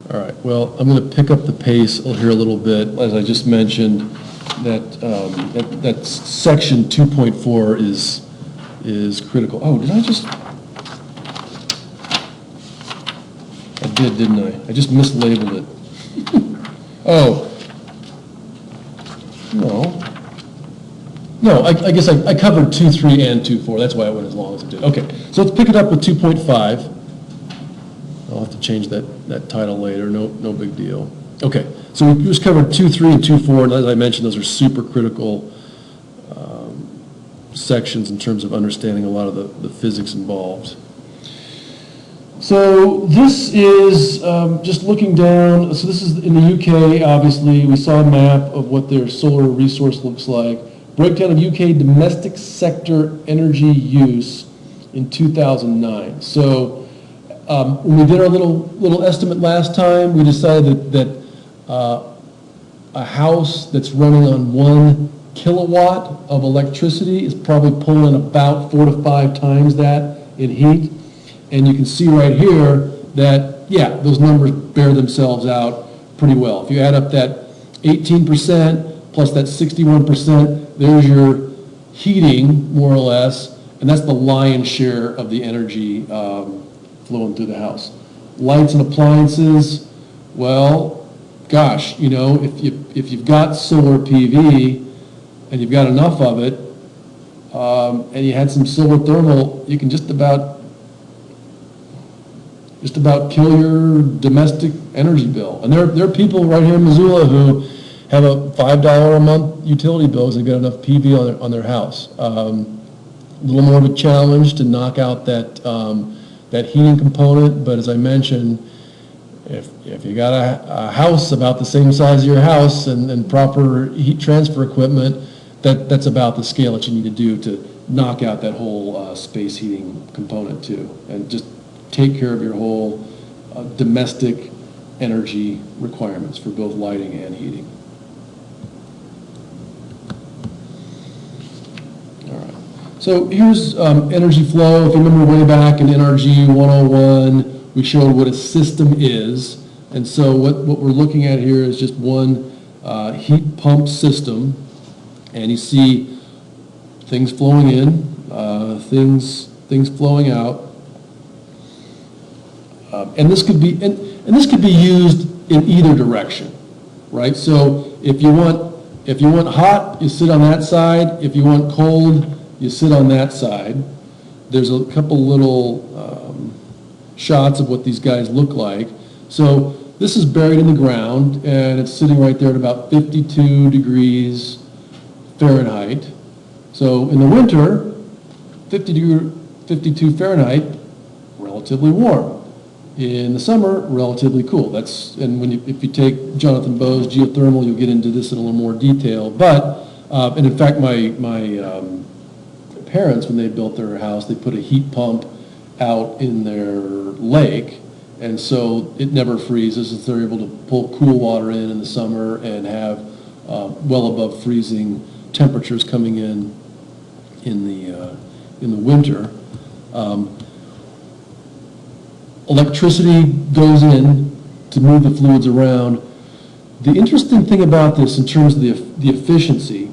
All right, well, I'm going to pick up the pace here a little bit. As I just mentioned, that section 2.4 is critical. Oh, did I just? I did, didn't I? I just mislabeled it. Oh. No, I guess I covered 2.3 and 2.4. That's why I went as long as it did. Okay, so let's pick it up with 2.5. I'll have to change that title later, no big deal. Okay, so we just covered 2.3 and 2.4, and as I mentioned, those are super critical sections in terms of understanding a lot of the physics involved. So this is just looking down, so this is in the UK, obviously. We saw a map of what their solar resource looks like. Breakdown of UK domestic sector energy use in 2009. So when we did our little estimate last time, we decided that a house that's running on 1 kilowatt of electricity is probably pulling about 4 to 5 times that in heat. And you can see right here that, yeah, those numbers bear themselves out pretty well. If you add up that 18% plus that 61%, there's your heating, more or less, and that's the lion's share of the energy flowing through the house. Lights and appliances, well, gosh, you know, if you've got solar PV and you've got enough of it, and you had some solar thermal, you can just about kill your domestic energy bill. And there are people right here in Missoula who have a $5 a month utility bill because they've got enough PV on their house. A little more of a challenge to knock out that heating component, but as I mentioned, if you got a house about the same size as your house and proper heat transfer equipment, that's about the scale that you need to do to knock out that whole space heating component too, and just take care of your whole domestic energy requirements for both lighting and heating. All right. So here's energy flow. If you remember way back in NRG 101, we showed what a system is. And so what we're looking at here is just one heat pump system. And you see things flowing in, things flowing out. And this could be used in either direction, right? So if you want hot, you sit on that side. If you want cold, you sit on that side. There's a couple little shots of what these guys look like. So this is buried in the ground, and it's sitting right there at about 52 degrees Fahrenheit. So in the winter, 52 Fahrenheit, relatively warm. In the summer, relatively cool. If you take Jonathan Bowes geothermal, you'll get into this in a little more detail. But and in fact, my parents, when they built their house, they put a heat pump out in their lake, and so it never freezes. And so they're able to pull cool water in the summer and have well above freezing temperatures coming in the winter. Electricity goes in to move the fluids around. The interesting thing about this in terms of the efficiency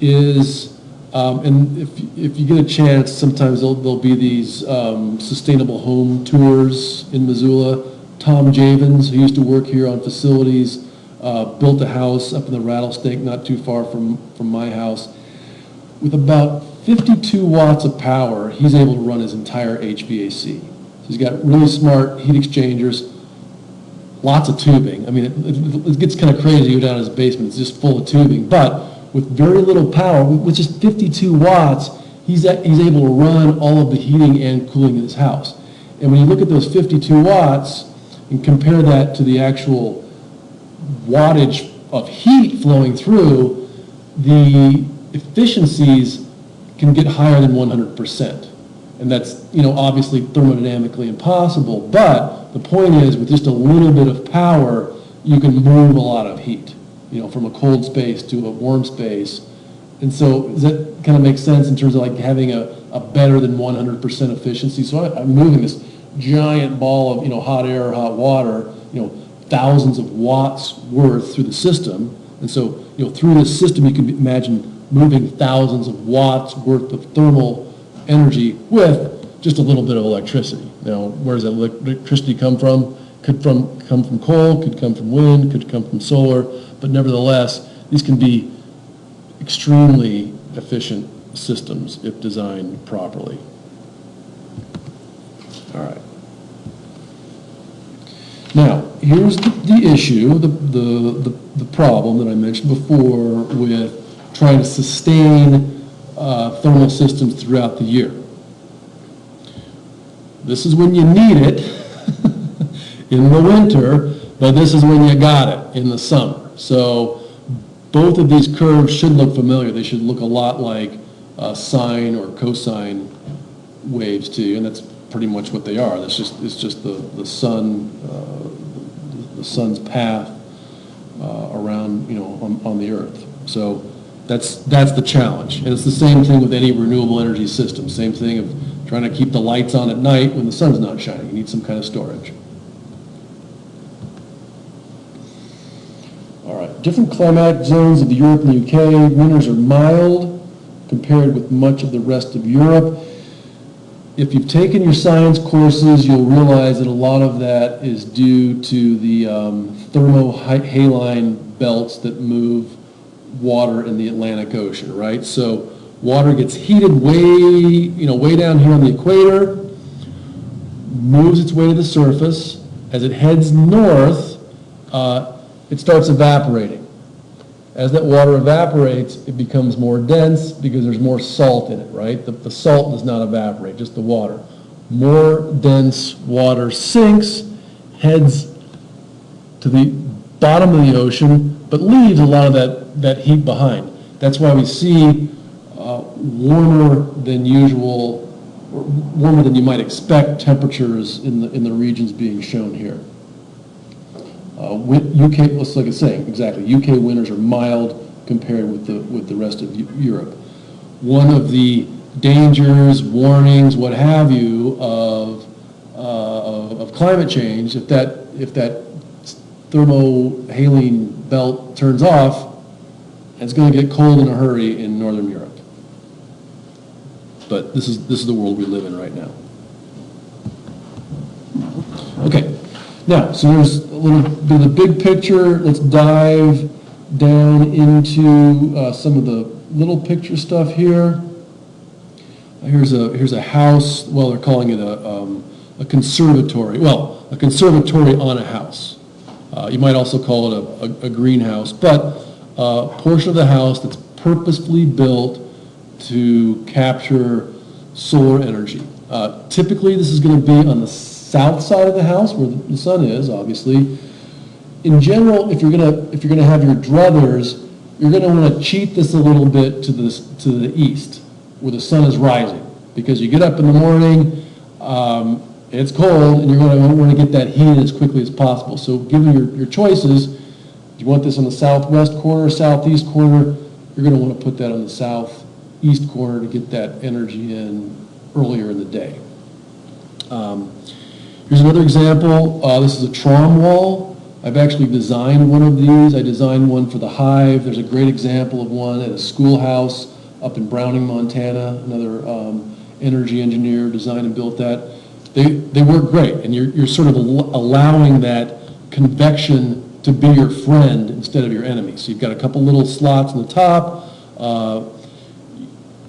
is, and if you get a chance, sometimes there'll be these sustainable home tours in Missoula. Tom Javins, who used to work here on facilities, built a house up in the Rattlesnake, not too far from my house. With about 52 watts of power, he's able to run his entire HVAC. He's got really smart heat exchangers, lots of tubing. I mean, it gets kind of crazy to go down his basement. It's just full of tubing. But with very little power, with just 52 watts, he's able to run all of the heating and cooling in his house. And when you look at those 52 watts and compare that to the actual wattage of heat flowing through, the efficiencies can get higher than 100%. And that's, obviously thermodynamically impossible, but the point is, with just a little bit of power, you can move a lot of heat, from a cold space to a warm space. And so does that kind of make sense in terms of like having a better than 100% efficiency? So I'm moving this giant ball of, hot air or hot water, thousands of watts worth through the system. And so, through this system, you can imagine moving thousands of watts worth of thermal energy with just a little bit of electricity. Now, where does that electricity come from? Could come from coal, could come from wind, could come from solar, but nevertheless, these can be extremely efficient systems if designed properly. All right. Now, here's the issue, the problem that I mentioned before with trying to sustain thermal systems throughout the year. This is when you need it in the winter, but this is when you got it in the summer. So both of these curves should look familiar. They should look a lot like sine or cosine waves to you, and that's pretty much what they are. It's just the sun's path around on the Earth. So that's the challenge, and it's the same thing with any renewable energy system. Same thing of trying to keep the lights on at night when the sun's not shining. You need some kind of storage. All right, different climatic zones of Europe and the UK. Winters are mild compared with much of the rest of Europe. If you've taken your science courses, you'll realize that a lot of that is due to the thermohaline belts that move water in the Atlantic Ocean, right? So water gets heated way down here on the equator, moves its way to the surface. As it heads north, it starts evaporating. As that water evaporates, it becomes more dense because there's more salt in it, right? The salt does not evaporate, just the water. More dense water sinks, heads to the bottom of the ocean, but leaves a lot of that heat behind. That's why we see warmer than usual, or warmer than you might expect temperatures in the regions being shown here. UK, like I was saying, exactly. UK winters are mild compared with the rest of Europe. One of the dangers, warnings, what have you, of climate change, if that thermohaline belt turns off, it's going to get cold in a hurry in northern Europe. But this is the world we live in right now. Okay. Now, so there's a little bit of the big picture. Let's dive down into some of the little picture stuff here. Here's a house. Well, they're calling it a conservatory. Well, a conservatory on a house. You might also call it a greenhouse, but a portion of the house that's purposefully built to capture solar energy. Typically, this is going to be on the south side of the house where the sun is, obviously. In general, if you're gonna have your druthers, you're gonna want to cheat this a little bit to the east, where the sun is rising, because you get up in the morning, it's cold, and you're going to want to get that heat as quickly as possible. So, given your choices, do you want this on the southwest corner, southeast corner? You're going to want to put that on the southeast corner to get that energy in earlier in the day. Here's another example. This is a trom wall. I've actually designed one of these. I designed one for the Hive. There's a great example of one at a schoolhouse up in Browning, Montana. Another energy engineer designed and built that. They work great, and you're sort of allowing that convection to be your friend instead of your enemy. So you've got a couple little slots on the top.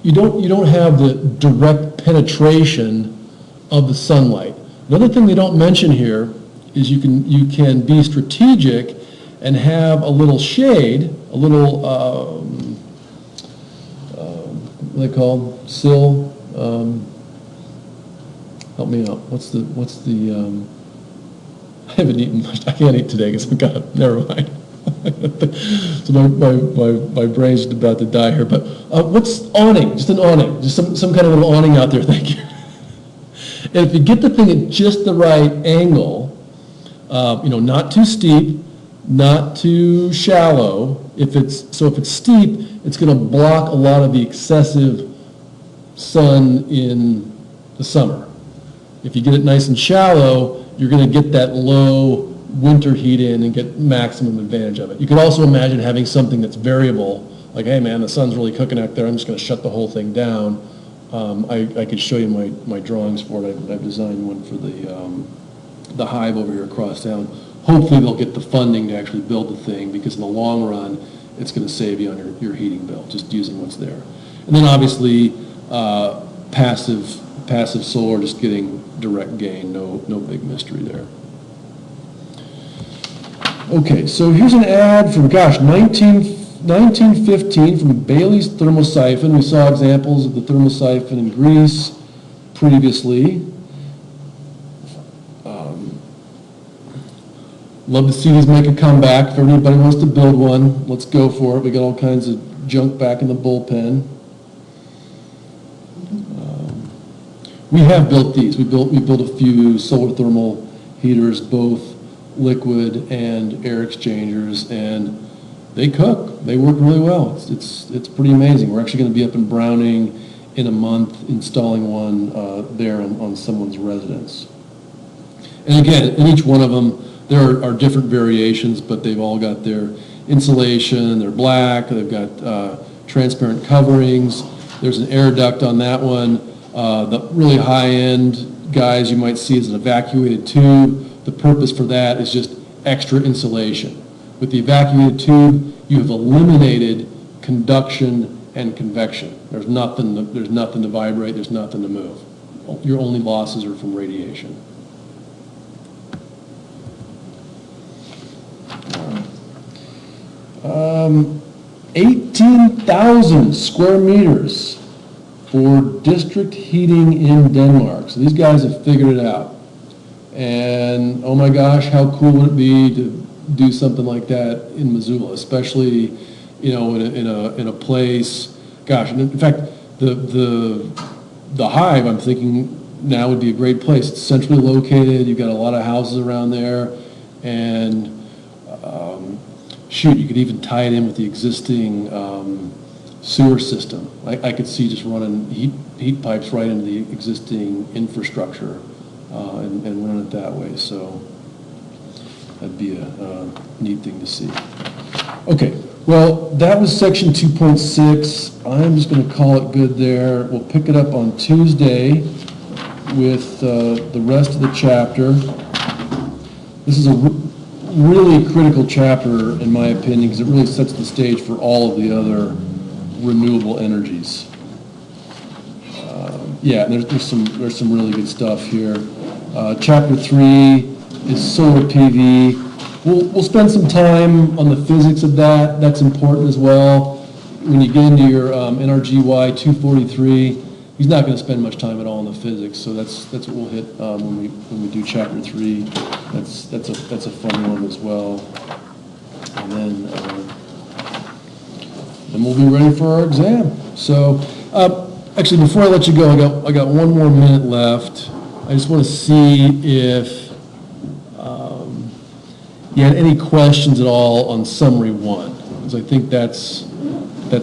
You don't have the direct penetration of the sunlight. Another thing they don't mention here is you can be strategic and have a little shade, a little what are they called? Sill. Help me out. What's the I haven't eaten much. I can't eat today because I've got, never mind. So my brain's just about to die here. But what's awning? Just an awning. Just some kind of little awning out there. Thank you. And if you get the thing at just the right angle, not too steep, not too shallow. If it's steep, it's going to block a lot of the excessive sun in the summer. If you get it nice and shallow, you're going to get that low winter heat in and get maximum advantage of it. You could also imagine having something that's variable, like, hey man, the sun's really cooking out there, I'm just going to shut the whole thing down. I could show you my drawings for it. I've designed one for the hive over here across town. Hopefully they'll get the funding to actually build the thing, because in the long run, it's going to save you on your heating bill, just using what's there. And then obviously, passive solar, just getting direct gain, no big mystery there. Okay, so here's an ad from, 1915 from Bailey's thermosiphon. We saw examples of the thermosiphon in Greece previously. Love to see these make a comeback. If anybody wants to build one, let's go for it. We got all kinds of junk back in the bullpen. We have built these. We built a few solar thermal heaters, both liquid and air exchangers, and they cook. They work really well. It's pretty amazing. We're actually going to be up in Browning in a month installing one there on someone's residence. And again, in each one of them, there are different variations, but they've all got their insulation, they're black, they've got transparent coverings. There's an air duct on that one. The really high-end guys you might see is an evacuated tube. The purpose for that is just extra insulation. With the evacuated tube, you have eliminated conduction and convection. There's nothing to vibrate, there's nothing to move. Your only losses are from radiation. 18,000 square meters for district heating in Denmark. So these guys have figured it out. And oh my gosh, how cool would it be to do something like that in Missoula, especially, in a place. Gosh, and in fact, the hive, I'm thinking now would be a great place. It's centrally located. You've got a lot of houses around there, and shoot, you could even tie it in with the existing sewer system. I could see just running heat pipes right into the existing infrastructure and running it that way. So that'd be a neat thing to see. Okay, well, that was section 2.6. I'm just going to call it good there. We'll pick it up on Tuesday with the rest of the chapter. This is a really critical chapter, in my opinion, because it really sets the stage for all of the other renewable energies. Yeah, there's some really good stuff here. Chapter 3 is solar PV. We'll spend some time on the physics of that. That's important as well. When you get into your NRGY 243, he's not going to spend much time at all on the physics. So that's what we'll hit when we do chapter 3. That's a fun one as well. And then we'll be ready for our exam. So actually, before I let you go, I got one more minute left. I just want to see if you had any questions at all on summary 1, because I think that's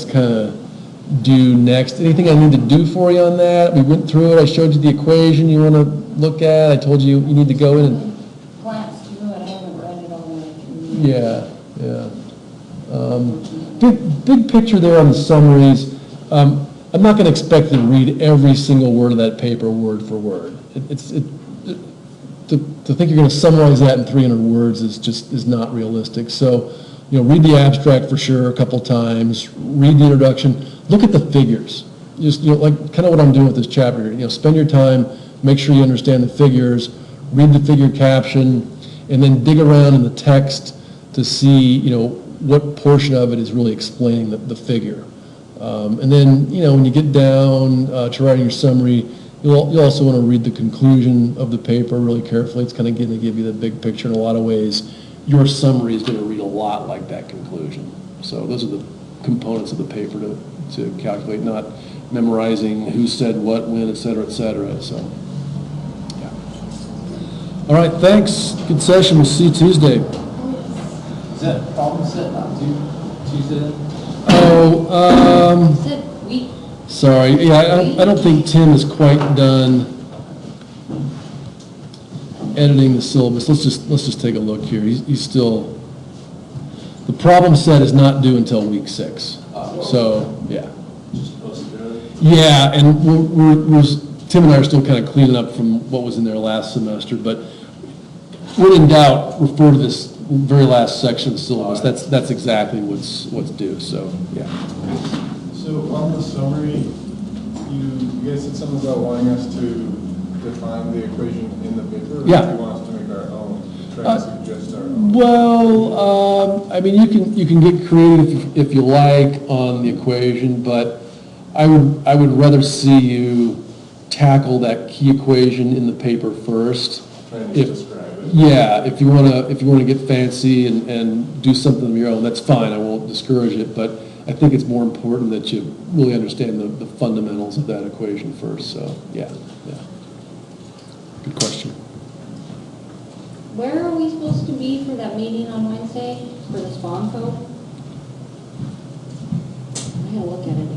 kind of due next. Anything I need to do for you on that? We went through it. I showed you the equation you want to look at. I told you you need to go in and glance through it. I haven't read it all the way through. Yeah. Big picture there on the summaries. I'm not going to expect you to read every single word of that paper word for word. To think you're going to summarize that in 300 words is not realistic. So, read the abstract for sure a couple times. Read the introduction. Look at the figures. Just like kind of what I'm doing with this chapter. Spend your time. Make sure you understand the figures. Read the figure caption, and then dig around in the text to see what portion of it is really explaining the figure. And then when you get down to writing your summary, you'll also want to read the conclusion of the paper really carefully. It's kind of going to give you the big picture in a lot of ways. Your summary is going to read a lot like that conclusion. So those are the components of the paper to calculate, not memorizing who said what, when, et cetera, So, yeah. All right, thanks. Good session. We'll see you Tuesday. Is that a problem set on Tuesday? Oh, Sit, week. sorry. Yeah, I don't think Tim is quite done editing the syllabus. Let's just take a look here. He's still, the problem set is not due until week 6. So, yeah. Just posted early? Yeah, and Tim and I are still kind of cleaning up from what was in there last semester, but when in doubt, refer to this very last section of the syllabus. That's exactly what's due, so, yeah. So on the summary, you guys said something about wanting us to define the equation in the paper? Or Yeah. do you want us to make our own, try to suggest our own? Well, I mean, you can get creative if you like on the equation, but I would rather see you tackle that key equation in the paper first. Try and just describe it. Yeah, if you wanna get fancy and do something of your own, that's fine, I won't discourage it, but I think it's more important that you really understand the fundamentals of that equation first, so, yeah. Good question. Where are we supposed to be for that meeting on Wednesday, for the spawn code? I gotta look at it